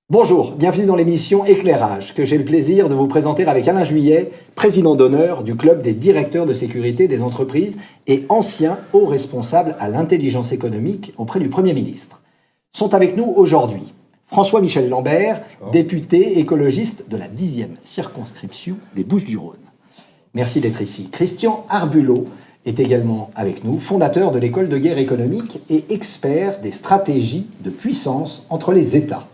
Bonjour, bienvenue dans l'émission Éclairage, que j'ai le plaisir de vous présenter avec Alain Juillet, président d'honneur du Club des directeurs de sécurité des entreprises et ancien haut responsable à l'intelligence économique auprès du Premier ministre. Sont avec nous aujourd'hui François-Michel Lambert, député écologiste de la 10e circonscription des Bouches-du-Rhône. Merci d'être ici. Christian Arbulot est également avec nous, fondateur de l'école de guerre économique et expert des stratégies de puissance entre les États.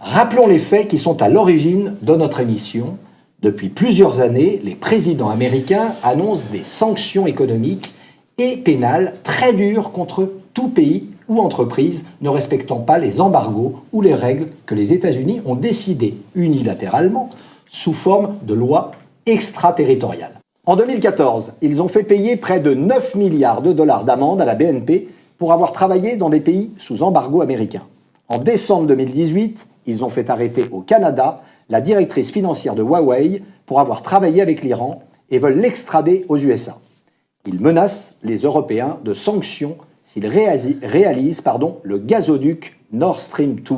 Rappelons les faits qui sont à l'origine de notre émission. Depuis plusieurs années, les présidents américains annoncent des sanctions économiques et pénales très dures contre tout pays ou entreprise ne respectant pas les embargos ou les règles que les États-Unis ont décidées unilatéralement sous forme de lois extraterritoriales. En 2014, ils ont fait payer près de 9 milliards de dollars d'amende à la BNP pour avoir travaillé dans des pays sous embargo américain. En décembre 2018, ils ont fait arrêter au Canada la directrice financière de Huawei pour avoir travaillé avec l'Iran et veulent l'extrader aux USA. Ils menacent les Européens de sanctions s'ils réalisent le gazoduc Nord Stream 2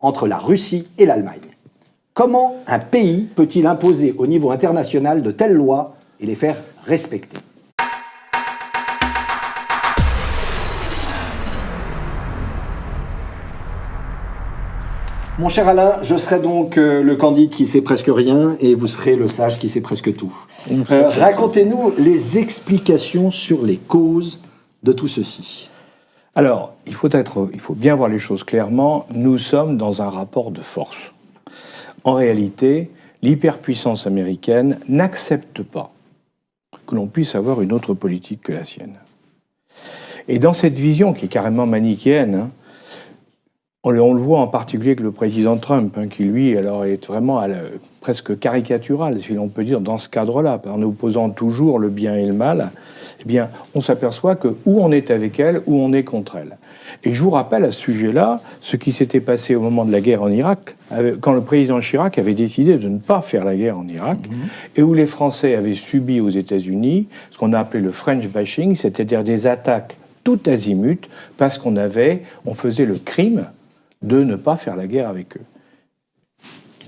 entre la Russie et l'Allemagne. Comment un pays peut-il imposer au niveau international de telles lois et les faire respecter ? Mon cher Alain, je serai donc le candide qui sait presque rien et vous serez le sage qui sait presque tout. Racontez-nous les explications sur les causes de tout ceci. Alors, il faut bien voir les choses clairement. Nous sommes dans un rapport de force. En réalité, l'hyperpuissance américaine n'accepte pas que l'on puisse avoir une autre politique que la sienne. Et dans cette vision qui est carrément manichéenne, on le voit en particulier avec le président Trump, qui lui alors est vraiment presque caricatural, si l'on peut dire, dans ce cadre-là. En opposant toujours le bien et le mal, eh bien, on s'aperçoit que ou on est avec elle, ou on est contre elle. Et je vous rappelle à ce sujet-là ce qui s'était passé au moment de la guerre en Irak, quand le président Chirac avait décidé de ne pas faire la guerre en Irak, et où les Français avaient subi aux États-Unis ce qu'on a appelé le French bashing, c'est-à-dire des attaques tout azimut, parce qu'on faisait le crime de ne pas faire la guerre avec eux.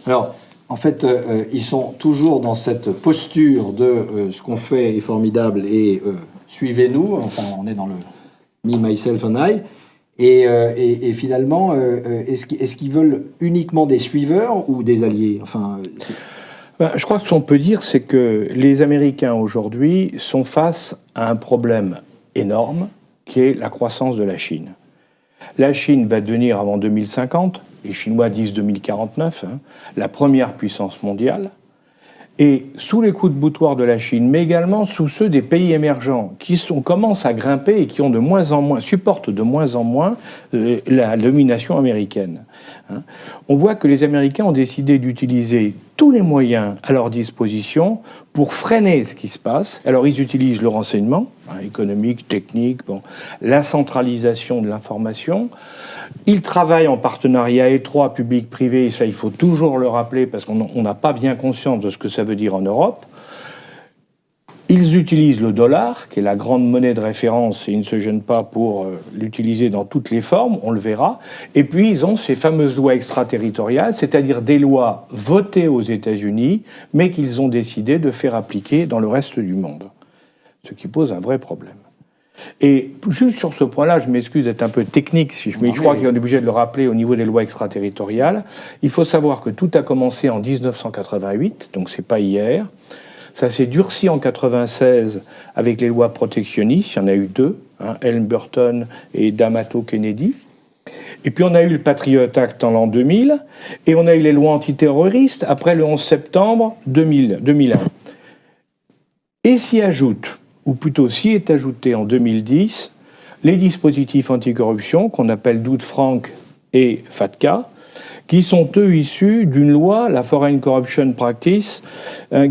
Alors, en fait, ils sont toujours dans cette posture de ce qu'on fait est formidable et suivez-nous. Enfin, on est dans le me, myself and I. Et finalement, est-ce qu'ils veulent uniquement des suiveurs ou des alliés ? Je crois que ce qu'on peut dire, c'est que les Américains aujourd'hui sont face à un problème énorme qui est la croissance de la Chine. La Chine va devenir, avant 2050, les Chinois disent 2049, la première puissance mondiale. Et sous les coups de boutoir de la Chine, mais également sous ceux des pays émergents, qui commencent à grimper et qui ont supportent de moins en moins la domination américaine. On voit que les Américains ont décidé d'utiliser tous les moyens à leur disposition pour freiner ce qui se passe. Alors ils utilisent le renseignement, économique, technique, la centralisation de l'information. Ils travaillent en partenariat étroit public-privé, et ça il faut toujours le rappeler parce qu'on n'a pas bien conscience de ce que ça veut dire en Europe. Ils utilisent le dollar, qui est la grande monnaie de référence, et ils ne se gênent pas pour l'utiliser dans toutes les formes, on le verra. Et puis ils ont ces fameuses lois extraterritoriales, c'est-à-dire des lois votées aux États-Unis, mais qu'ils ont décidé de faire appliquer dans le reste du monde. Ce qui pose un vrai problème. Et juste sur ce point-là, je m'excuse d'être un peu technique, mais je crois qu'on est obligé de le rappeler au niveau des lois extraterritoriales. Il faut savoir que tout a commencé en 1988, donc c'est pas hier. Ça s'est durci en 1996 avec les lois protectionnistes. Il y en a eu deux, Ellen Burton et D'Amato Kennedy. Et puis on a eu le Patriot Act en l'an 2000, et on a eu les lois antiterroristes après le 11 septembre 2001. Et s'y ajoute, ou plutôt s'y est ajouté en 2010, les dispositifs anticorruption qu'on appelle Dodd-Frank et FATCA, qui sont eux issus d'une loi, la Foreign Corruption Practice,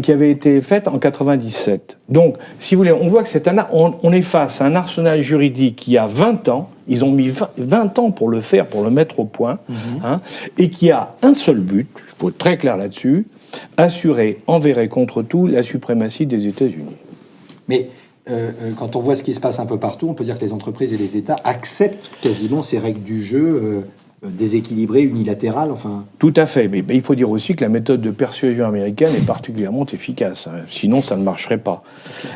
qui avait été faite en 1997. Donc, si vous voulez, on voit que on est face à un arsenal juridique qui a 20 ans, ils ont mis 20 ans pour le faire, pour le mettre au point, et qui a un seul but, il faut être très clair là-dessus, assurer envers et contre tout la suprématie des États-Unis. Mais quand on voit ce qui se passe un peu partout, on peut dire que les entreprises et les États acceptent quasiment ces règles du jeu déséquilibrée, unilatérale, enfin... Tout à fait, mais il faut dire aussi que la méthode de persuasion américaine est particulièrement efficace, hein. Sinon ça ne marcherait pas.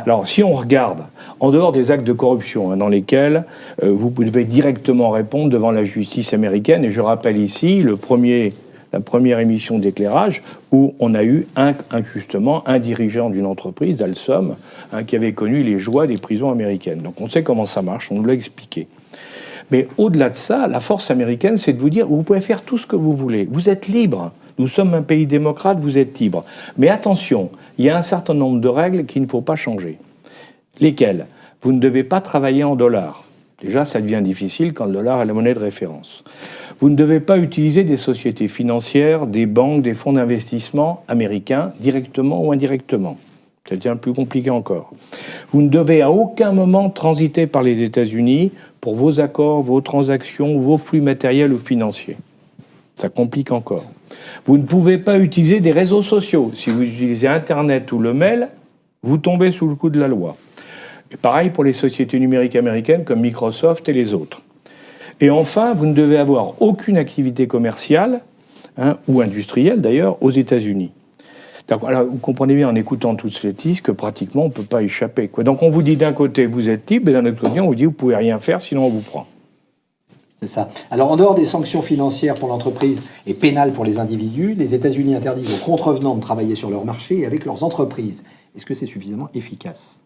Alors si on regarde, en dehors des actes de corruption, hein, dans lesquels vous devez directement répondre devant la justice américaine, et je rappelle ici la première émission d'éclairage où on a eu justement un dirigeant d'une entreprise, d'Alstom, hein, qui avait connu les joies des prisons américaines. Donc on sait comment ça marche, on nous l'a expliqué. Mais au-delà de ça, la force américaine, c'est de vous dire, vous pouvez faire tout ce que vous voulez. Vous êtes libre. Nous sommes un pays démocrate, vous êtes libre. Mais attention, il y a un certain nombre de règles qu'il ne faut pas changer. Lesquelles ? Vous ne devez pas travailler en dollars. Déjà, ça devient difficile quand le dollar est la monnaie de référence. Vous ne devez pas utiliser des sociétés financières, des banques, des fonds d'investissement américains, directement ou indirectement. Ça devient plus compliqué encore. Vous ne devez à aucun moment transiter par les États-Unis pour vos accords, vos transactions, vos flux matériels ou financiers. Ça complique encore. Vous ne pouvez pas utiliser des réseaux sociaux. Si vous utilisez Internet ou le mail, vous tombez sous le coup de la loi. Et pareil pour les sociétés numériques américaines comme Microsoft et les autres. Et enfin, vous ne devez avoir aucune activité commerciale, hein, ou industrielle d'ailleurs, aux États-Unis. Alors, vous comprenez bien en écoutant toutes ces listes que pratiquement on ne peut pas échapper, quoi. Donc on vous dit d'un côté vous êtes libre, et d'un autre côté on vous dit vous ne pouvez rien faire sinon on vous prend. C'est ça. Alors en dehors des sanctions financières pour l'entreprise et pénales pour les individus, les États-Unis interdisent aux contrevenants de travailler sur leur marché et avec leurs entreprises. Est-ce que c'est suffisamment efficace ?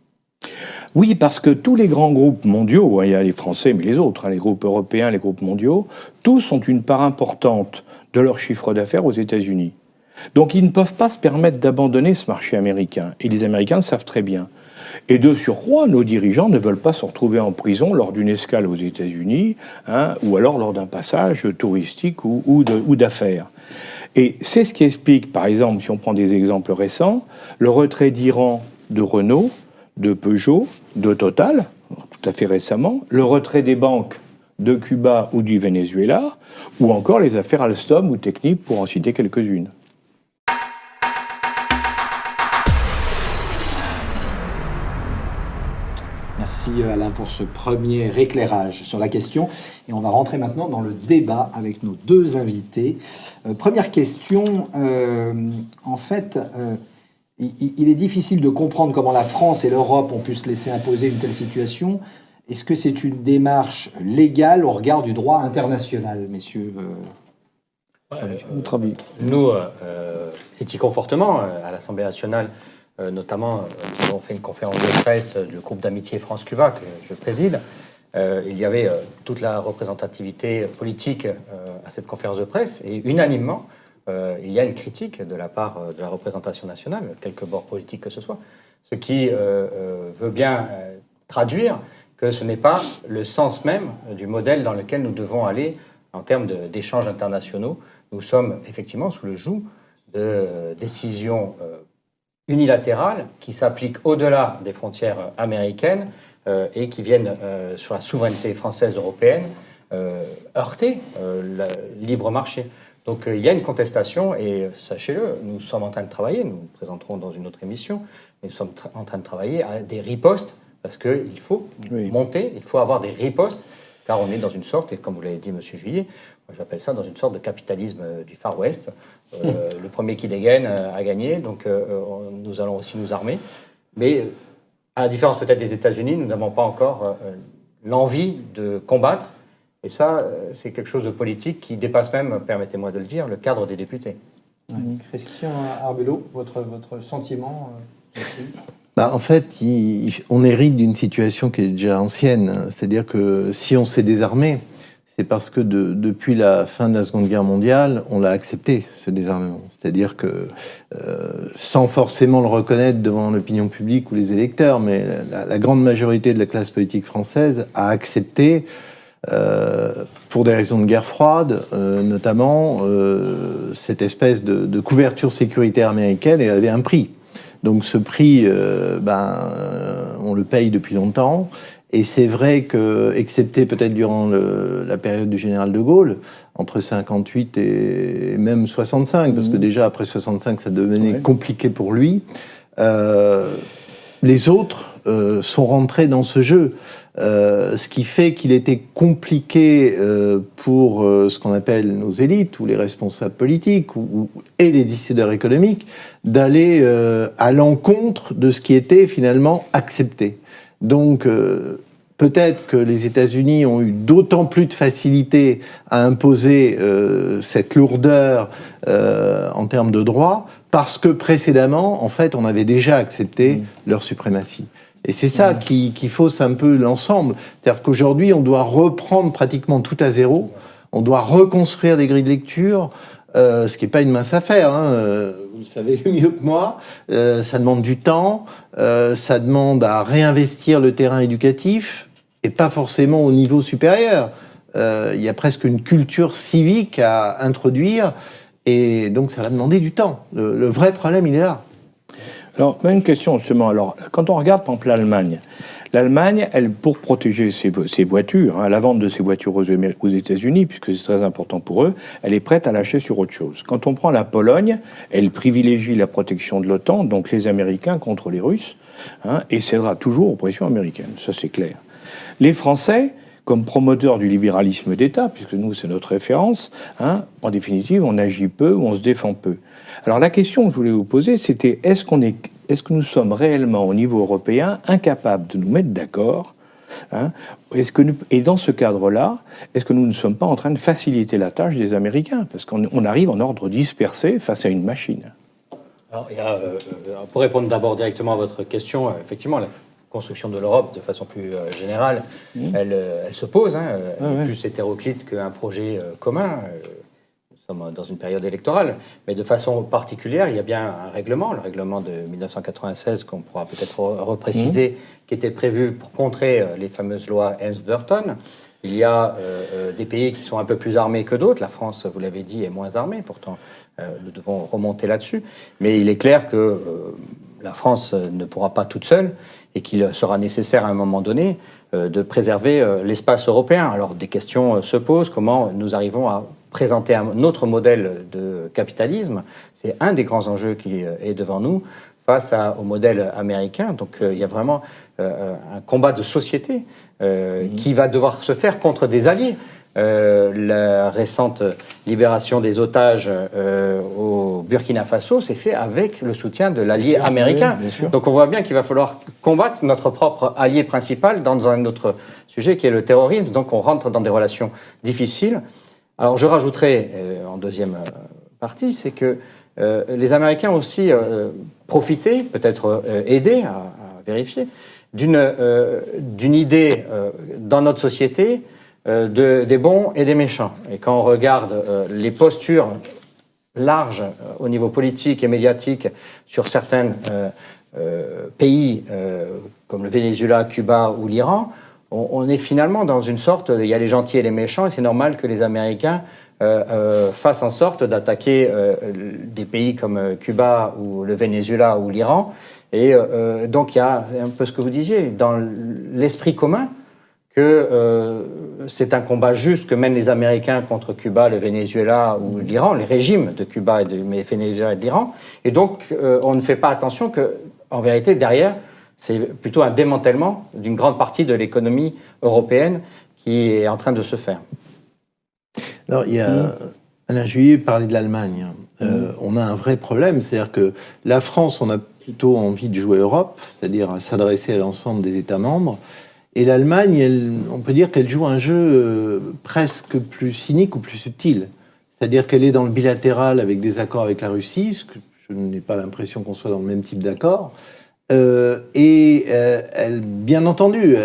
Oui, parce que tous les grands groupes mondiaux, il y a les Français mais les autres, hein, les groupes européens, les groupes mondiaux, tous ont une part importante de leur chiffre d'affaires aux États-Unis. Donc ils ne peuvent pas se permettre d'abandonner ce marché américain. Et les Américains le savent très bien. Et de surcroît, nos dirigeants ne veulent pas se retrouver en prison lors d'une escale aux États-Unis, hein, ou alors lors d'un passage touristique ou d'affaires. Et c'est ce qui explique, par exemple, si on prend des exemples récents, le retrait d'Iran de Renault, de Peugeot, de Total, tout à fait récemment, le retrait des banques de Cuba ou du Venezuela, ou encore les affaires Alstom ou Technip, pour en citer quelques-unes. Merci Alain pour ce premier éclairage sur la question. Et on va rentrer maintenant dans le débat avec nos deux invités. Première question, en fait, il est difficile de comprendre comment la France et l'Europe ont pu se laisser imposer une telle situation. Est-ce que c'est une démarche légale au regard du droit international, messieurs Votre avis ? Nous critiquons fortement à l'Assemblée nationale. Notamment, nous avons fait une conférence de presse du groupe d'amitié France-Cuba que je préside. Il y avait toute la représentativité politique à cette conférence de presse et unanimement, il y a une critique de la part de la représentation nationale, quelque bord politique que ce soit, ce qui veut bien traduire que ce n'est pas le sens même du modèle dans lequel nous devons aller en termes d'échanges internationaux. Nous sommes effectivement sous le joug de décisions unilatérales qui s'appliquent au-delà des frontières américaines et qui viennent sur la souveraineté française européenne heurter le libre marché. Donc il y a une contestation et sachez-le, nous sommes en train de travailler, nous nous présenterons dans une autre émission, mais nous sommes en train de travailler à des ripostes parce qu'il faut monter, il faut avoir des ripostes car on est dans une sorte, et comme vous l'avez dit, Monsieur Juillet, moi j'appelle ça dans une sorte de capitalisme du Far West. Le premier qui dégaine a gagné, donc nous allons aussi nous armer. Mais à la différence peut-être des États-Unis, nous n'avons pas encore l'envie de combattre. Et ça, c'est quelque chose de politique qui dépasse même, permettez-moi de le dire, le cadre des députés. Christian Arbelot, votre sentiment En fait, on hérite d'une situation qui est déjà ancienne. C'est-à-dire que si on s'est désarmé, c'est parce que depuis la fin de la Seconde Guerre mondiale, on l'a accepté, ce désarmement. C'est-à-dire que, sans forcément le reconnaître devant l'opinion publique ou les électeurs, mais la grande majorité de la classe politique française a accepté, pour des raisons de guerre froide, notamment, cette espèce de couverture sécuritaire américaine, et elle avait un prix. Donc ce prix, on le paye depuis longtemps. Et c'est vrai que, excepté peut-être durant la période du général de Gaulle, entre 58 et même 65, parce que déjà après 65, ça devenait compliqué pour lui, les autres sont rentrés dans ce jeu. ce qui fait qu'il était compliqué pour ce qu'on appelle nos élites ou les responsables politiques et les décideurs économiques d'aller à l'encontre de ce qui était finalement accepté. Donc, peut-être que les États-Unis ont eu d'autant plus de facilité à imposer cette lourdeur en termes de droit, parce que précédemment, en fait, on avait déjà accepté leur suprématie. Et c'est ça qui fausse un peu l'ensemble. C'est-à-dire qu'aujourd'hui, on doit reprendre pratiquement tout à zéro, on doit reconstruire des grilles de lecture, ce qui n'est pas une mince affaire, hein. Vous le savez mieux que moi, ça demande du temps, ça demande à réinvestir le terrain éducatif, et pas forcément au niveau supérieur. Il y a presque une culture civique à introduire, et donc ça va demander du temps. Le vrai problème, il est là. Alors, une question justement. Alors, quand on regarde, par exemple, l'Allemagne, elle, pour protéger ses voitures, la vente de ses voitures aux États-Unis, puisque c'est très important pour eux, elle est prête à lâcher sur autre chose. Quand on prend la Pologne, elle privilégie la protection de l'OTAN, donc les Américains contre les Russes, et cédera toujours aux pressions américaines. Ça, c'est clair. Les Français, comme promoteurs du libéralisme d'État, puisque nous, c'est notre référence, en définitive, on agit peu ou on se défend peu. Alors la question que je voulais vous poser, c'était est-ce que nous sommes réellement, au niveau européen, incapables de nous mettre d'accord, et dans ce cadre-là, est-ce que nous ne sommes pas en train de faciliter la tâche des Américains? Parce qu'on arrive en ordre dispersé face à une machine. Alors, pour répondre d'abord directement à votre question, effectivement, la construction de l'Europe, de façon plus générale, elle se pose, plus hétéroclite qu'un projet commun. Nous sommes dans une période électorale, mais de façon particulière, il y a bien un règlement, le règlement de 1996, qu'on pourra peut-être repréciser, qui était prévu pour contrer les fameuses lois Helms-Burton. Il y a des pays qui sont un peu plus armés que d'autres. La France, vous l'avez dit, est moins armée, pourtant nous devons remonter là-dessus. Mais il est clair que la France ne pourra pas toute seule et qu'il sera nécessaire à un moment donné de préserver l'espace européen. Alors des questions se posent, comment nous arrivons à présenter un autre modèle de capitalisme. C'est un des grands enjeux qui est devant nous face au modèle américain. Donc il y a vraiment un combat de société qui va devoir se faire contre des alliés. La récente libération des otages au Burkina Faso s'est fait avec le soutien de l'allié américain. Oui, donc on voit bien qu'il va falloir combattre notre propre allié principal dans un autre sujet qui est le terrorisme. Donc on rentre dans des relations difficiles. Alors je rajouterai en deuxième partie, c'est que les Américains ont aussi profité, peut-être aidé à vérifier, d'une idée dans notre société des bons et des méchants. Et quand on regarde les postures larges au niveau politique et médiatique sur certains pays comme le Venezuela, Cuba ou l'Iran, on est finalement dans une sorte, il y a les gentils et les méchants, et c'est normal que les Américains fassent en sorte d'attaquer des pays comme Cuba ou le Venezuela ou l'Iran. Et donc il y a un peu ce que vous disiez, dans l'esprit commun, que c'est un combat juste que mènent les Américains contre Cuba, le Venezuela ou l'Iran, les régimes de Cuba, de Venezuela et de l'Iran. Et donc on ne fait pas attention qu'en vérité, derrière, c'est plutôt un démantèlement d'une grande partie de l'économie européenne qui est en train de se faire. Alors, il y a Alain Juillet parlait de l'Allemagne. On a un vrai problème, c'est-à-dire que la France, on a plutôt envie de jouer Europe, c'est-à-dire à s'adresser à l'ensemble des États membres. Et l'Allemagne, on peut dire qu'elle joue un jeu presque plus cynique ou plus subtil. C'est-à-dire qu'elle est dans le bilatéral avec des accords avec la Russie, ce que je n'ai pas l'impression qu'on soit dans le même type d'accord. Elle, bien entendu,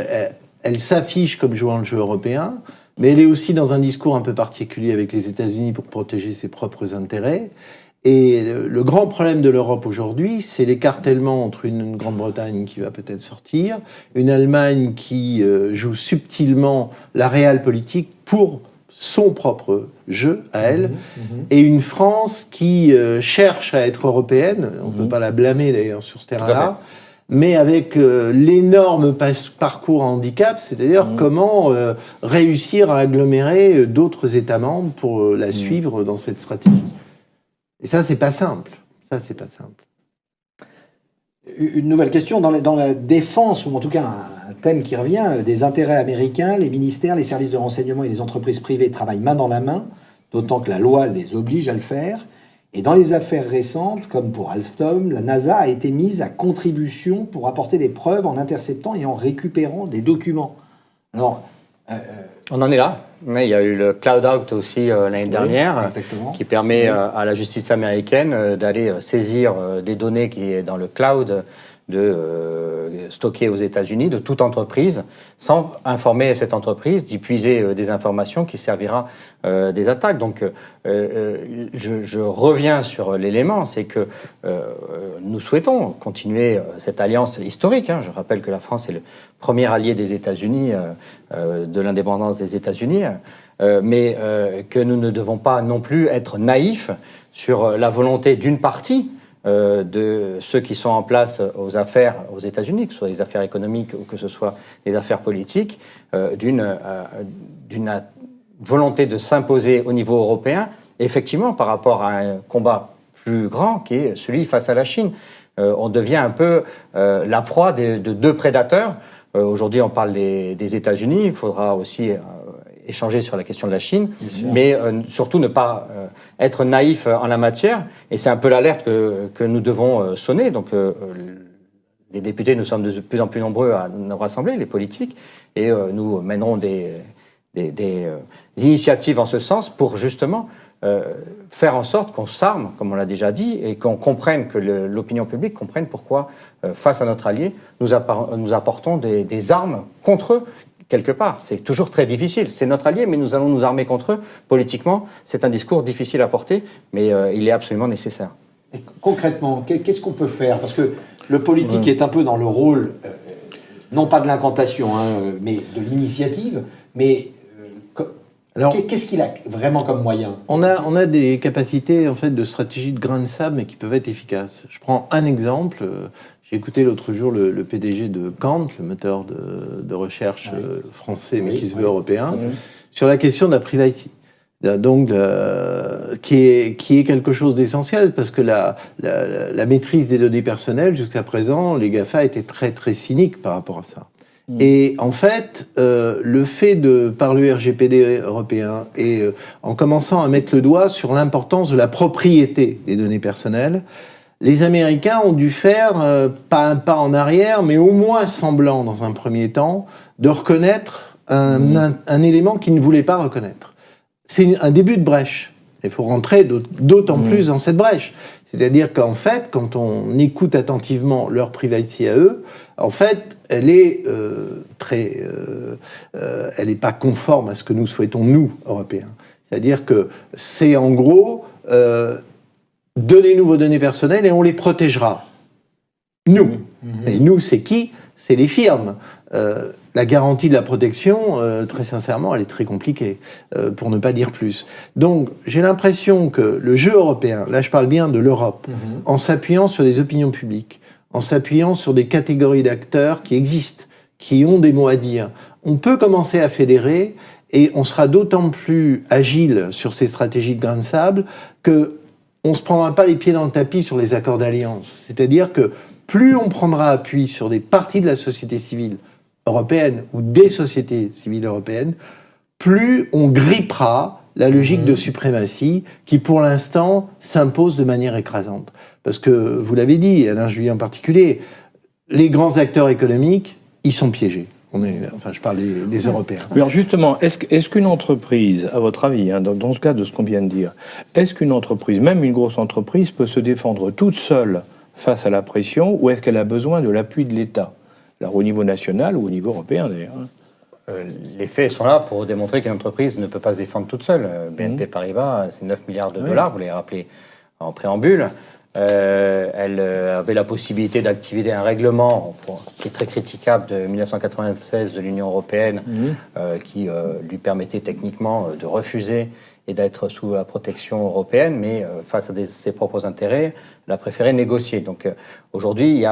elle s'affiche comme jouant le jeu européen, mais elle est aussi dans un discours un peu particulier avec les États-Unis pour protéger ses propres intérêts. Et le grand problème de l'Europe aujourd'hui, c'est l'écartèlement entre une Grande-Bretagne qui va peut-être sortir, une Allemagne qui joue subtilement la réelle politique pour son propre jeu à elle, et une France qui cherche à être européenne, on ne peut pas la blâmer d'ailleurs sur ce terrain-là, mais avec l'énorme parcours à handicap, c'est-à-dire comment réussir à agglomérer d'autres États membres pour la suivre dans cette stratégie. Et ça, c'est pas simple. Ça, c'est pas simple. Une nouvelle question. Dans la défense, ou en tout cas un thème qui revient, des intérêts américains, les ministères, les services de renseignement et les entreprises privées travaillent main dans la main, d'autant que la loi les oblige à le faire. Et dans les affaires récentes, comme pour Alstom, la NASA a été mise à contribution pour apporter des preuves en interceptant et en récupérant des documents. Alors, on en est là. Mais il y a eu le Cloud Act aussi l'année dernière, exactement. qui permet à la justice américaine d'aller saisir des données qui est dans le cloud, de stocker aux États-Unis de toute entreprise, sans informer cette entreprise, d'y puiser des informations qui servira des attaques. Donc, je reviens sur l'élément, c'est que nous souhaitons continuer cette alliance historique. Je rappelle que la France est le premier allié des États-Unis, de l'indépendance des États-Unis, mais que nous ne devons pas non plus être naïfs sur la volonté d'une partie de ceux qui sont en place aux affaires aux États-Unis, que ce soit les affaires économiques ou que ce soit les affaires politiques, d'une volonté de s'imposer au niveau européen, effectivement par rapport à un combat plus grand qui est celui face à la Chine. On devient un peu la proie de deux prédateurs. Aujourd'hui, on parle des États-Unis, il faudra aussi échanger sur la question de la Chine, mais surtout ne pas être naïf en la matière. Et c'est un peu l'alerte que nous devons sonner. Donc, les députés, nous sommes de plus en plus nombreux à nous rassembler, les politiques, et nous mènerons des initiatives en ce sens pour justement faire en sorte qu'on s'arme, comme on l'a déjà dit, et qu'on comprenne, que l'opinion publique comprenne pourquoi, face à notre allié, nous apportons des armes contre eux. Quelque part, c'est toujours très difficile. C'est notre allié, mais nous allons nous armer contre eux. Politiquement, c'est un discours difficile à porter, mais il est absolument nécessaire. Et concrètement, qu'est-ce qu'on peut faire? Parce que le politique est un peu dans le rôle, non pas de l'incantation, mais de l'initiative. Mais alors, qu'est-ce qu'il a vraiment comme moyen? On a des capacités en fait de stratégie de grain de sable, mais qui peuvent être efficaces. Je prends un exemple. J'ai écouté l'autre jour le PDG de Kant, le moteur de recherche français, mais qui se veut européen, sur la question de la privacy. Donc, qui est quelque chose d'essentiel, parce que la maîtrise des données personnelles, jusqu'à présent, les GAFA étaient très, très cyniques par rapport à ça. Et en fait, le fait par le RGPD européen, et en commençant à mettre le doigt sur l'importance de la propriété des données personnelles, les Américains ont dû faire, pas un pas en arrière, mais au moins semblant, dans un premier temps, de reconnaître un élément qu'ils ne voulaient pas reconnaître. C'est un début de brèche. Il faut rentrer d'autant plus dans cette brèche. C'est-à-dire qu'en fait, quand on écoute attentivement leur privacy à eux, en fait, elle est elle n'est pas conforme à ce que nous souhaitons, nous, Européens. C'est-à-dire que c'est en gros... donnez-nous vos données personnelles et on les protégera. Nous. Et nous, c'est qui? C'est les firmes. La garantie de la protection, très sincèrement, elle est très compliquée, pour ne pas dire plus. Donc, j'ai l'impression que le jeu européen, là je parle bien de l'Europe, en s'appuyant sur des opinions publiques, en s'appuyant sur des catégories d'acteurs qui existent, qui ont des mots à dire, on peut commencer à fédérer et on sera d'autant plus agile sur ces stratégies de grain de sable que on ne se prendra pas les pieds dans le tapis sur les accords d'alliance. C'est-à-dire que plus on prendra appui sur des parties de la société civile européenne ou des sociétés civiles européennes, plus on grippera la logique de suprématie qui, pour l'instant, s'impose de manière écrasante. Parce que, vous l'avez dit, Alain Juillet en particulier, les grands acteurs économiques, ils sont piégés. Je parle des Européens. Alors justement, est-ce qu'une entreprise, à votre avis, dans ce cas de ce qu'on vient de dire, est-ce qu'une entreprise, même une grosse entreprise, peut se défendre toute seule face à la pression, ou est-ce qu'elle a besoin de l'appui de l'État? Alors au niveau national ou au niveau européen d'ailleurs. Les faits sont là pour démontrer qu'une entreprise ne peut pas se défendre toute seule. BNP Paribas, c'est 9 milliards de dollars, vous l'avez rappelé en préambule. Elle avait la possibilité d'activer un règlement qui est très critiquable de 1996 de l'Union européenne, qui lui permettait techniquement de refuser et d'être sous la protection européenne, mais face à ses propres intérêts, elle a préféré négocier. Donc aujourd'hui,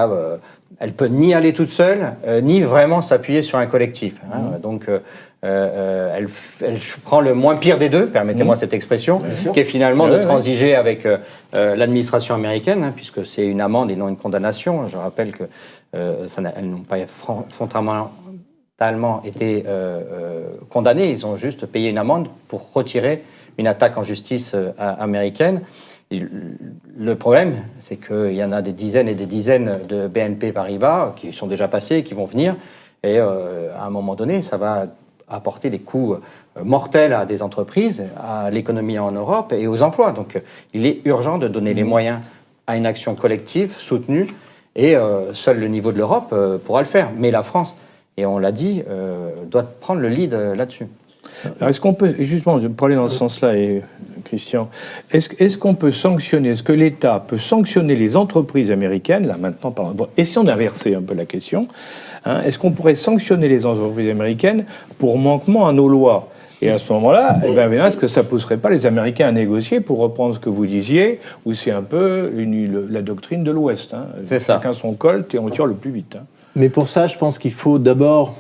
elle peut ni aller toute seule, ni vraiment s'appuyer sur un collectif. Donc elle prend le moins pire des deux, permettez-moi cette expression, qui est finalement de transiger avec l'administration américaine, puisque c'est une amende et non une condamnation. Je rappelle que elles n'ont pas Allemands étaient condamnés, ils ont juste payé une amende pour retirer une attaque en justice américaine. Et le problème, c'est qu'il y en a des dizaines et des dizaines de BNP Paribas qui sont déjà passés, qui vont venir, et à un moment donné, ça va apporter des coûts mortels à des entreprises, à l'économie en Europe et aux emplois. Donc il est urgent de donner les moyens à une action collective, soutenue, et seul le niveau de l'Europe pourra le faire. Mais la France, et on l'a dit, doit prendre le lead là-dessus. Alors, est-ce qu'on peut, justement, pour aller dans ce sens-là, et Christian, est-ce qu'on peut sanctionner, est-ce que l'État peut sanctionner les entreprises américaines, là maintenant, et si on inversait un peu la question, hein, est-ce qu'on pourrait sanctionner les entreprises américaines pour manquement à nos lois ? Et à ce moment-là, eh bien, est-ce que ça ne pousserait pas les Américains à négocier, pour reprendre ce que vous disiez, où c'est un peu la doctrine de l'Ouest, hein. C'est ça. Chacun son colt et on tire le plus vite. Hein. Mais pour ça, je pense qu'il faut d'abord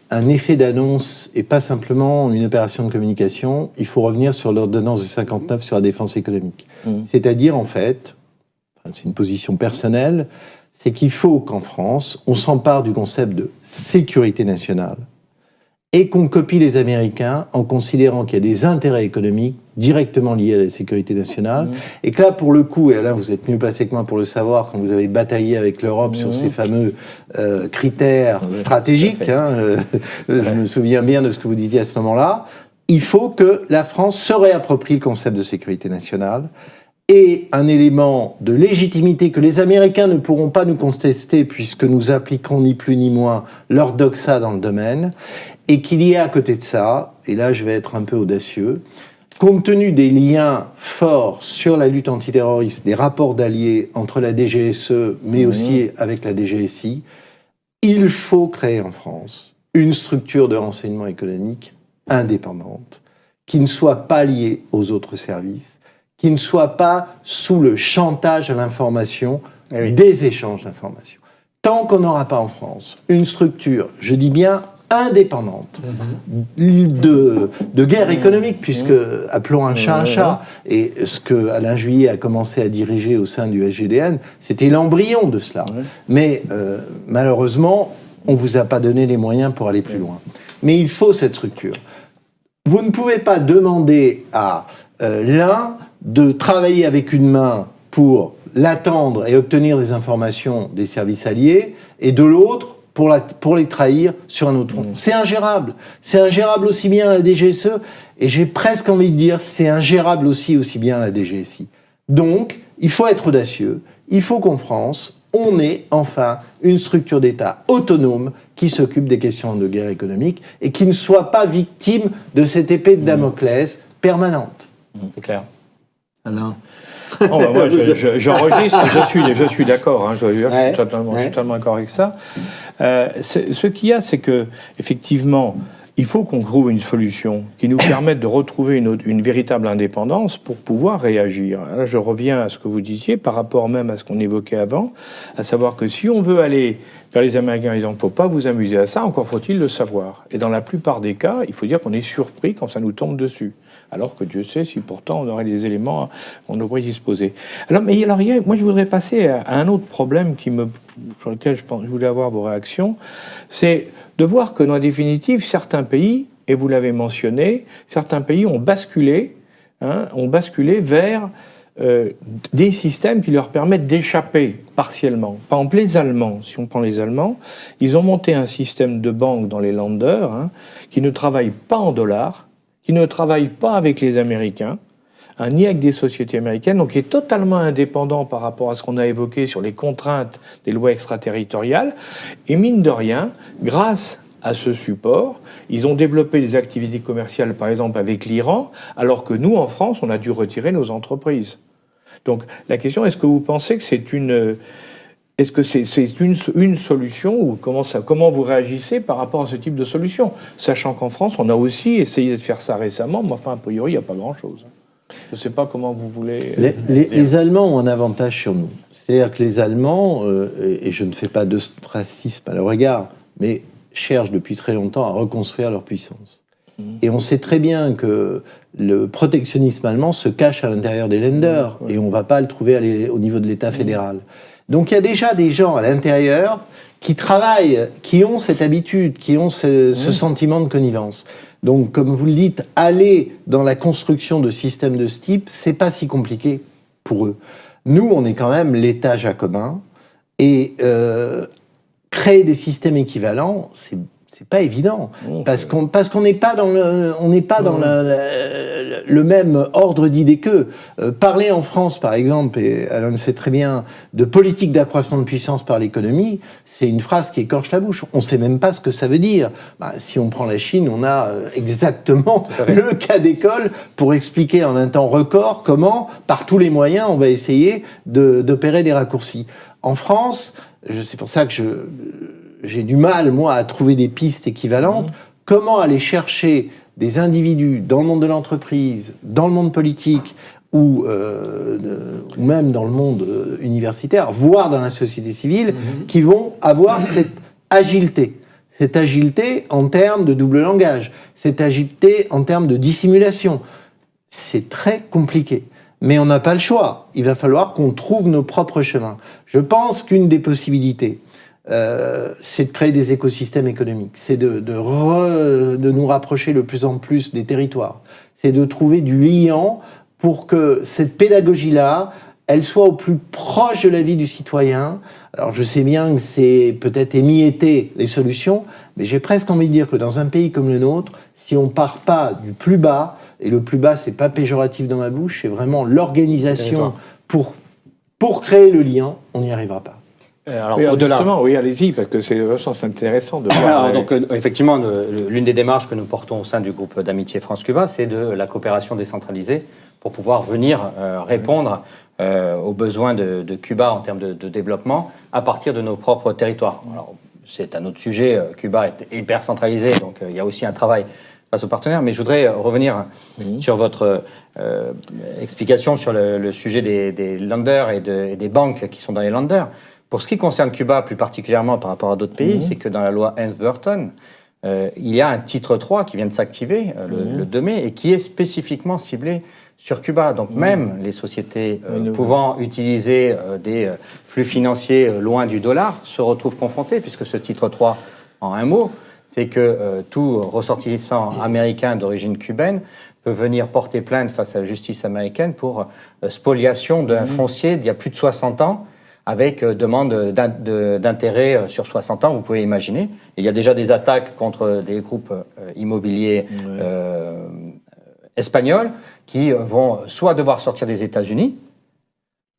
un effet d'annonce et pas simplement une opération de communication. Il faut revenir sur l'ordonnance de 59 sur la défense économique. C'est-à-dire, en fait, c'est une position personnelle, c'est qu'il faut qu'en France, on s'empare du concept de sécurité nationale et qu'on copie les Américains en considérant qu'il y a des intérêts économiques directement liés à la sécurité nationale. Et que là, pour le coup, et Alain, vous êtes mieux placé que moi pour le savoir, quand vous avez bataillé avec l'Europe sur ces fameux critères stratégiques, hein, je me souviens bien de ce que vous disiez à ce moment-là, il faut que la France se réapproprie le concept de sécurité nationale et un élément de légitimité que les Américains ne pourront pas nous contester puisque nous appliquerons ni plus ni moins leur doxa dans le domaine, et qu'il y ait à côté de ça, et là je vais être un peu audacieux, compte tenu des liens forts sur la lutte antiterroriste, des rapports d'alliés entre la DGSE, mais aussi avec la DGSI, il faut créer en France une structure de renseignement économique indépendante, qui ne soit pas liée aux autres services, qui ne soit pas sous le chantage à l'information des échanges d'informations. Tant qu'on n'aura pas en France une structure, je dis bien indépendante de guerre économique, puisque, appelons un chat, et ce que Alain Juillet a commencé à diriger au sein du SGDN, c'était l'embryon de cela. Mais malheureusement, on ne vous a pas donné les moyens pour aller plus loin. Mais il faut cette structure. Vous ne pouvez pas demander à l'un de travailler avec une main pour l'attendre et obtenir des informations des services alliés, et de l'autre, pour les trahir sur un autre front. C'est ingérable. C'est ingérable aussi bien à la DGSE, et j'ai presque envie de dire, c'est ingérable aussi bien à la DGSI. Donc, il faut être audacieux. Il faut qu'en France, on ait enfin une structure d'État autonome qui s'occupe des questions de guerre économique et qui ne soit pas victime de cette épée de Damoclès permanente. C'est clair. Alain. Oh, bah, moi, j'enregistre, je suis d'accord, hein, je suis totalement d'accord avec ça. Ce qu'il y a, c'est que, effectivement, il faut qu'on trouve une solution qui nous permette de retrouver une véritable indépendance pour pouvoir réagir. Là, je reviens à ce que vous disiez par rapport même à ce qu'on évoquait avant, à savoir que si on veut aller vers les Américains, ils ne faut pas vous amuser à ça, encore faut-il le savoir. Et dans la plupart des cas, il faut dire qu'on est surpris quand ça nous tombe dessus. Alors que Dieu sait si pourtant on aurait des éléments, on devrait y se poser. Moi je voudrais passer à un autre problème sur lequel je voulais avoir vos réactions, c'est de voir que dans la définitive, certains pays, et vous l'avez mentionné, certains pays ont basculé vers des systèmes qui leur permettent d'échapper partiellement. Par exemple, les Allemands, si on prend les Allemands, ils ont monté un système de banque dans les Länder qui ne travaille pas en dollars, qui ne travaille pas avec les Américains, ni avec des sociétés américaines, donc qui est totalement indépendant par rapport à ce qu'on a évoqué sur les contraintes des lois extraterritoriales. Et mine de rien, grâce à ce support, ils ont développé des activités commerciales, par exemple avec l'Iran, alors que nous, en France, on a dû retirer nos entreprises. Donc la question, est-ce que vous pensez que c'est une solution, ou comment vous réagissez par rapport à ce type de solution, sachant qu'en France, on a aussi essayé de faire ça récemment, mais enfin, a priori, il n'y a pas grand-chose. Je ne sais pas comment vous voulez... Les Allemands ont un avantage sur nous. C'est-à-dire que les Allemands, et je ne fais pas d'ostracisme à leur égard, mais cherchent depuis très longtemps à reconstruire leur puissance. Et on sait très bien que le protectionnisme allemand se cache à l'intérieur des Länder, et on ne va pas le trouver au niveau de l'État fédéral. Donc il y a déjà des gens à l'intérieur qui travaillent, qui ont cette habitude, qui ont ce sentiment de connivence. Donc, comme vous le dites, aller dans la construction de systèmes de ce type, c'est pas si compliqué pour eux. Nous, on est quand même l'État jacobin, et créer des systèmes équivalents, c'est pas évident, parce qu'on n'est pas dans le même ordre d'idées qu'eux. Parler en France, par exemple, et Alain le sait très bien, de politique d'accroissement de puissance par l'économie, c'est une phrase qui écorche la bouche. On ne sait même pas ce que ça veut dire. Si on prend la Chine, on a exactement le cas d'école pour expliquer en un temps record comment, par tous les moyens, on va essayer d'opérer des raccourcis. En France, c'est pour ça que j'ai du mal, moi, à trouver des pistes équivalentes. Comment aller chercher des individus dans le monde de l'entreprise, dans le monde politique, ou même dans le monde universitaire, voire dans la société civile, qui vont avoir cette agilité. Cette agilité en termes de double langage, cette agilité en termes de dissimulation. C'est très compliqué. Mais on n'a pas le choix. Il va falloir qu'on trouve nos propres chemins. Je pense qu'une des possibilités, c'est de créer des écosystèmes économiques. C'est de nous rapprocher de plus en plus des territoires. C'est de trouver du liant pour que cette pédagogie-là, elle soit au plus proche de la vie du citoyen. Alors je sais bien que c'est peut-être émietter les solutions, mais j'ai presque envie de dire que dans un pays comme le nôtre, si on part pas du plus bas, et le plus bas, c'est pas péjoratif dans ma bouche, c'est vraiment l'organisation pour créer le lien, on n'y arrivera pas. Alors, oui, au-delà. Oui, allez-y, parce que c'est intéressant de voir. Alors, donc, effectivement, l'une des démarches que nous portons au sein du groupe d'amitié France-Cuba, c'est de la coopération décentralisée pour pouvoir venir répondre aux besoins de Cuba en termes de développement à partir de nos propres territoires. Alors, c'est un autre sujet. Cuba est hyper centralisé, donc il y a aussi un travail face aux partenaires. Mais je voudrais revenir sur votre explication sur le sujet des lenders et des banques qui sont dans les lenders. Pour ce qui concerne Cuba, plus particulièrement par rapport à d'autres pays, c'est que dans la loi Helms-Burton, il y a un titre 3 qui vient de s'activer le 2 mai et qui est spécifiquement ciblé sur Cuba. Donc même les sociétés pouvant utiliser des flux financiers loin du dollar se retrouvent confrontées, puisque ce titre 3, en un mot, c'est que tout ressortissant américain d'origine cubaine peut venir porter plainte face à la justice américaine pour spoliation d'un foncier d'il y a plus de 60 ans, avec demande d'intérêt sur 60 ans, vous pouvez imaginer. Il y a déjà des attaques contre des groupes immobiliers espagnols qui vont soit devoir sortir des États-Unis,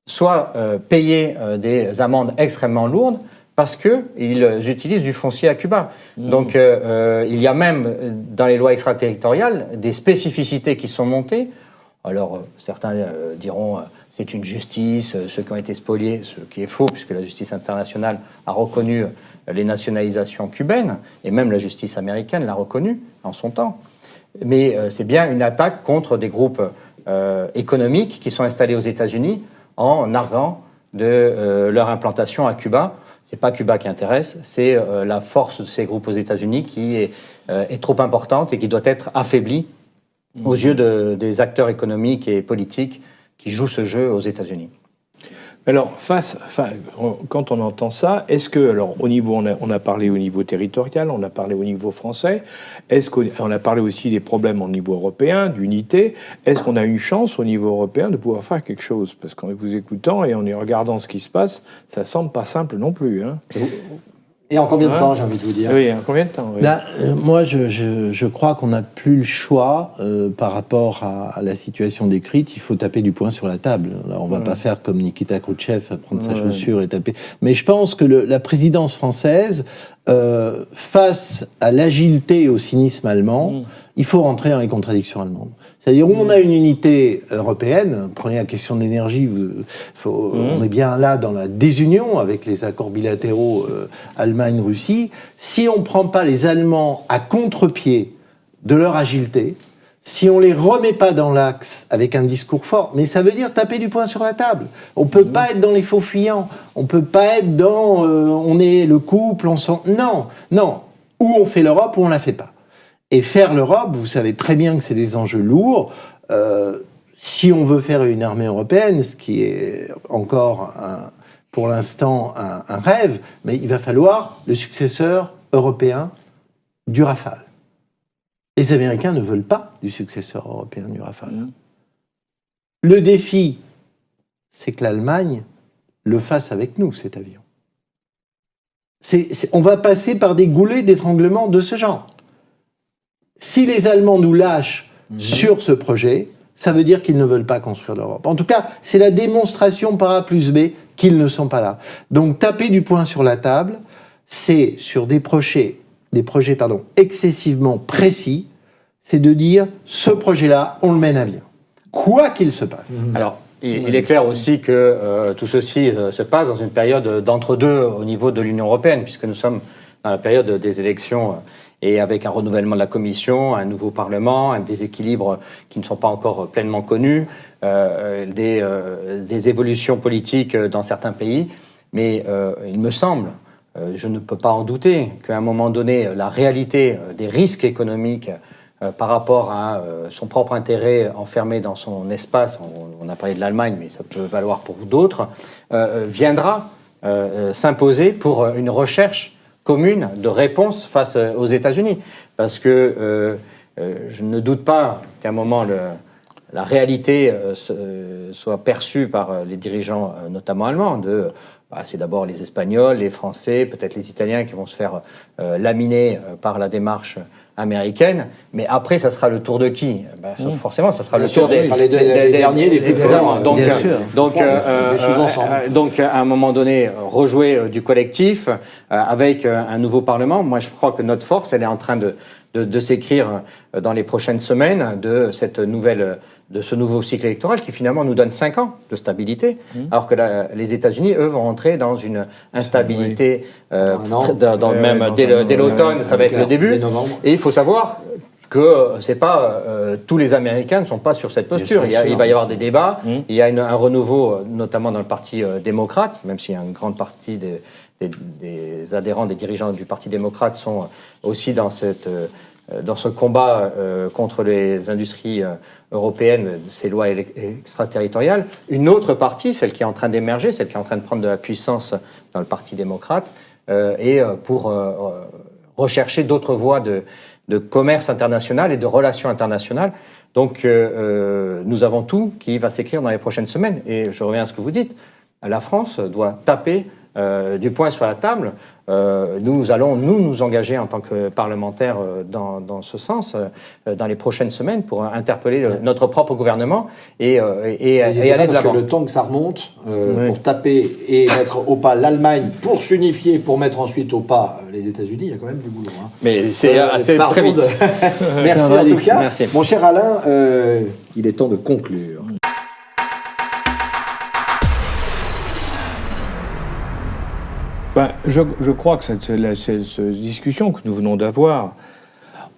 soit payer des amendes extrêmement lourdes parce qu'ils utilisent du foncier à Cuba. Donc il y a même dans les lois extraterritoriales des spécificités qui sont montées. Alors, certains diront c'est une justice, ceux qui ont été spoliés, ce qui est faux, puisque la justice internationale a reconnu les nationalisations cubaines, et même la justice américaine l'a reconnu en son temps. Mais c'est bien une attaque contre des groupes économiques qui sont installés aux États-Unis en arguant de leur implantation à Cuba. C'est pas Cuba qui intéresse, c'est la force de ces groupes aux États-Unis qui est trop importante et qui doit être affaiblie aux yeux des acteurs économiques et politiques qui jouent ce jeu aux États-Unis. Alors, quand on entend ça, est-ce que, alors, au niveau, on a parlé au niveau territorial, on a parlé au niveau français, est-ce qu'on a parlé aussi des problèmes au niveau européen, d'unité, est-ce qu'on a une chance au niveau européen de pouvoir faire quelque chose? Parce qu'en vous écoutant et en y regardant ce qui se passe, ça semble pas simple non plus, hein. Et en combien de temps, j'ai envie de vous dire? Oui, en combien de temps? Oui. Là, moi, je crois qu'on n'a plus le choix par rapport à la situation décrite. Il faut taper du poing sur la table. Alors, on ne va pas faire comme Nikita Khrouchtchev, prendre sa chaussure et taper. Mais je pense que la présidence française, face à l'agilité et au cynisme allemand, il faut rentrer dans les contradictions allemandes. C'est-à-dire, où on a une unité européenne, prenez la question de l'énergie, on est bien là dans la désunion avec les accords bilatéraux Allemagne-Russie. Si on ne prend pas les Allemands à contre-pied de leur agilité, si on ne les remet pas dans l'axe avec un discours fort, mais ça veut dire taper du poing sur la table. On ne peut pas être dans les faux fuyants, on ne peut pas être dans on est le couple, on sent... Non, ou on fait l'Europe ou on ne la fait pas. Et faire l'Europe, vous savez très bien que c'est des enjeux lourds. Si on veut faire une armée européenne, ce qui est encore un pour l'instant un rêve, mais il va falloir le successeur européen du Rafale. Les Américains ne veulent pas du successeur européen du Rafale. Le défi, c'est que l'Allemagne le fasse avec nous, cet avion. On va passer par des goulets d'étranglement de ce genre. Si les Allemands nous lâchent sur ce projet, ça veut dire qu'ils ne veulent pas construire l'Europe. En tout cas, c'est la démonstration par A plus B qu'ils ne sont pas là. Donc, taper du poing sur la table, c'est sur des projets excessivement précis, c'est de dire, ce projet-là, on le mène à bien. Quoi qu'il se passe. Alors, il est clair aussi que tout ceci se passe dans une période d'entre-deux au niveau de l'Union européenne, puisque nous sommes dans la période des élections et avec un renouvellement de la Commission, un nouveau Parlement, un déséquilibre qui ne sont pas encore pleinement connus, des évolutions politiques dans certains pays. Mais il me semble, je ne peux pas en douter, qu'à un moment donné, la réalité des risques économiques par rapport à son propre intérêt enfermé dans son espace, on a parlé de l'Allemagne, mais ça peut valoir pour d'autres, viendra s'imposer pour une recherche commune de réponse face aux États-Unis. Parce que je ne doute pas qu'à un moment, la réalité soit perçue par les dirigeants, notamment allemands, c'est d'abord les Espagnols, les Français, peut-être les Italiens qui vont se faire laminer par la démarche américaine, mais après, ça sera le tour de qui ? Forcément, ça sera le tour des derniers, les plus forts. Donc, à un moment donné, rejouer du collectif avec un nouveau Parlement. Moi, je crois que notre force, elle est en train de s'écrire dans les prochaines semaines de ce nouveau cycle électoral qui finalement nous donne 5 ans de stabilité, alors que les États-Unis, eux, vont entrer dans une instabilité dès l'automne, ça va être le début. Et il faut savoir que c'est pas tous les Américains ne sont pas sur cette posture. Il va y avoir des débats. Il y a un renouveau, notamment dans le Parti démocrate, même s'il y a une grande partie des adhérents, des dirigeants du Parti démocrate sont aussi dans ce combat contre les industries européennes, ces lois extraterritoriales. Une autre partie, celle qui est en train d'émerger, celle qui est en train de prendre de la puissance dans le Parti démocrate, et pour rechercher d'autres voies de commerce international et de relations internationales. Donc, nous avons tout qui va s'écrire dans les prochaines semaines. Et je reviens à ce que vous dites. La France doit taper du poing sur la table. Nous allons nous engager en tant que parlementaires dans ce sens dans les prochaines semaines pour interpeller notre propre gouvernement et aller de l'avant. Le temps que ça remonte pour taper et mettre au pas l'Allemagne, pour s'unifier, pour mettre ensuite au pas les États-Unis, il y a quand même du boulot. Mais c'est assez très vite. Merci en tout cas. Merci. Mon cher Alain, il est temps de conclure. Je crois que cette discussion que nous venons d'avoir,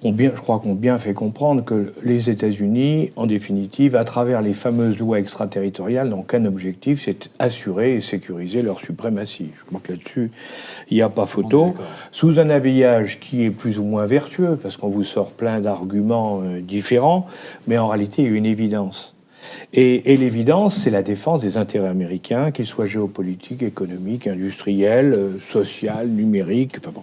je crois qu'on bien fait comprendre que les États-Unis, en définitive, à travers les fameuses lois extraterritoriales, n'ont qu'un objectif, c'est assurer et sécuriser leur suprématie. Je crois que là-dessus, il n'y a pas photo. Sous un habillage qui est plus ou moins vertueux, parce qu'on vous sort plein d'arguments différents, mais en réalité, il y a une évidence. Et l'évidence, c'est la défense des intérêts américains, qu'ils soient géopolitiques, économiques, industriels, sociaux, numériques. Enfin bon.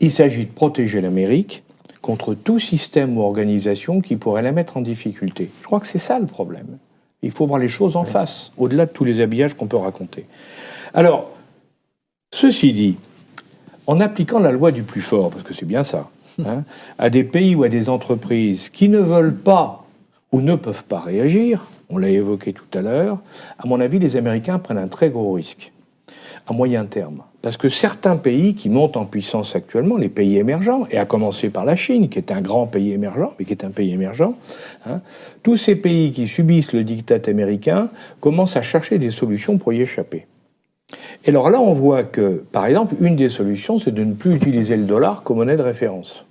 Il s'agit de protéger l'Amérique contre tout système ou organisation qui pourrait la mettre en difficulté. Je crois que c'est ça le problème. Il faut voir les choses en face, au-delà de tous les habillages qu'on peut raconter. Alors, ceci dit, en appliquant la loi du plus fort, parce que c'est bien ça, à des pays ou à des entreprises qui ne veulent pas ou ne peuvent pas réagir, on l'a évoqué tout à l'heure, à mon avis, les Américains prennent un très gros risque, à moyen terme. Parce que certains pays qui montent en puissance actuellement, les pays émergents, et à commencer par la Chine, qui est un grand pays émergent, mais qui est un pays émergent, tous ces pays qui subissent le diktat américain commencent à chercher des solutions pour y échapper. Et alors là, on voit que, par exemple, une des solutions, c'est de ne plus utiliser le dollar comme monnaie de référence.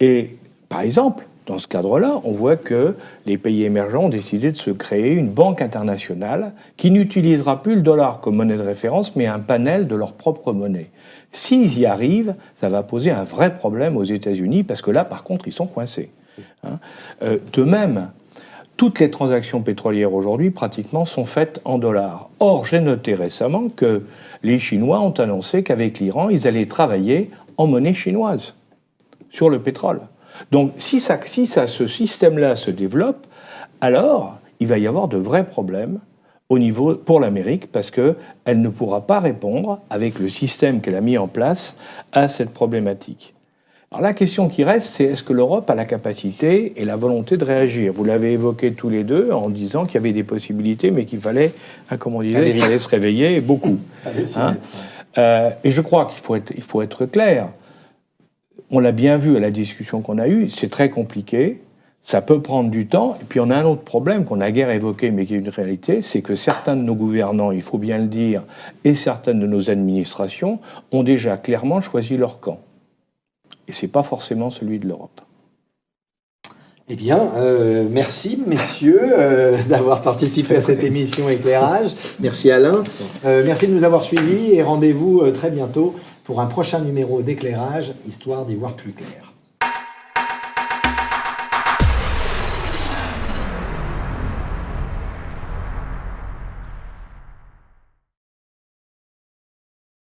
Et, par exemple, dans ce cadre-là, on voit que les pays émergents ont décidé de se créer une banque internationale qui n'utilisera plus le dollar comme monnaie de référence, mais un panel de leur propre monnaie. S'ils y arrivent, ça va poser un vrai problème aux États-Unis, parce que là, par contre, ils sont coincés. De même, toutes les transactions pétrolières aujourd'hui, pratiquement, sont faites en dollars. Or, j'ai noté récemment que les Chinois ont annoncé qu'avec l'Iran, ils allaient travailler en monnaie chinoise sur le pétrole. Donc, si ce système-là se développe, alors il va y avoir de vrais problèmes au niveau pour l'Amérique parce qu'elle ne pourra pas répondre, avec le système qu'elle a mis en place, à cette problématique. Alors la question qui reste, c'est est-ce que l'Europe a la capacité et la volonté de réagir? Vous l'avez évoqué tous les deux en disant qu'il y avait des possibilités, mais qu'il fallait, comme on disait, il fallait se réveiller, et beaucoup. Et je crois qu'il faut être clair. On l'a bien vu à la discussion qu'on a eue, c'est très compliqué, ça peut prendre du temps. Et puis on a un autre problème qu'on a guère évoqué, mais qui est une réalité, c'est que certains de nos gouvernants, il faut bien le dire, et certaines de nos administrations ont déjà clairement choisi leur camp. Et ce n'est pas forcément celui de l'Europe. Eh bien, merci messieurs d'avoir participé à cette émission Éclairage. Merci Alain. Merci de nous avoir suivis et rendez-vous très bientôt pour un prochain numéro d'Éclairage, histoire d'y voir plus clair.